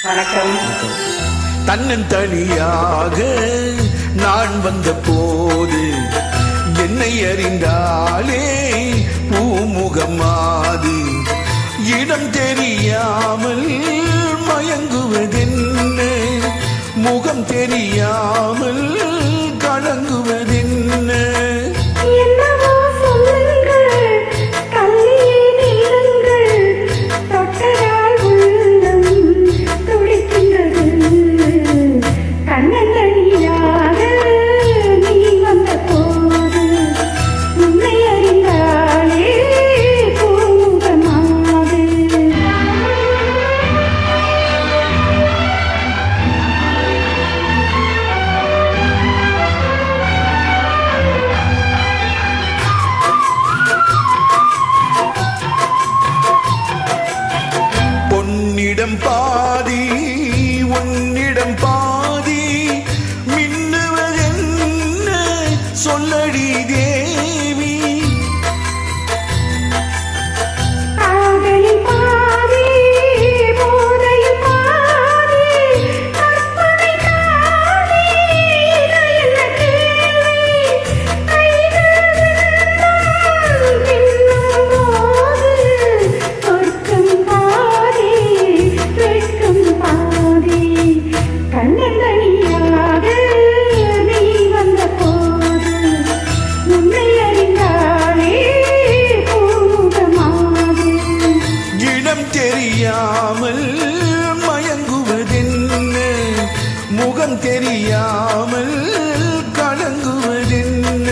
வணக்கம். தன்னந்தனியாக நான் வந்த போது என்னை அறிந்தாலே பூமுகமாது இடம் தெரியாமல் மயங்குவதென்ன, முகம் தெரியாமல் கலங்குவதென்ன. உன்னிடம் பாதி உன்னிடம் பாதி மின்னுவதென்ன சொல்லடி தேவி. தெரியாமல் மயங்குவதென்ன, முகம் தெரியாமல் கலங்குவதென்ன.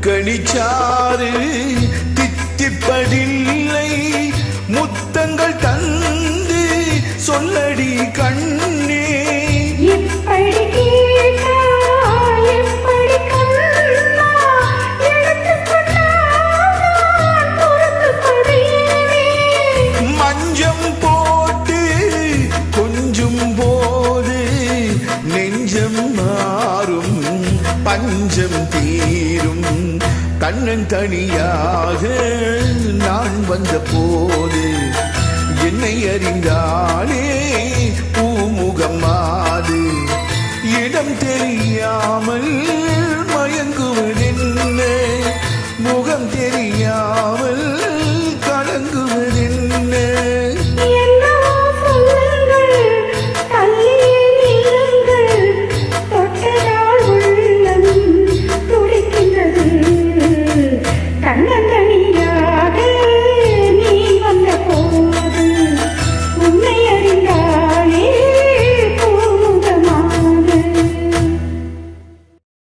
கணிச்சாறு தித்திப்பதில்லை, முத்தங்கள் தந்து சொல்லடி கண்ணே. மஞ்சம் போட்டு கொஞ்சும் போது நெஞ்சம் மாறும், பஞ்சம் தீரும். தன்னந்தனியாக நான் வந்த போது என்னை அறிந்தாலே பூமுகமாது இடம் தெரியாமல்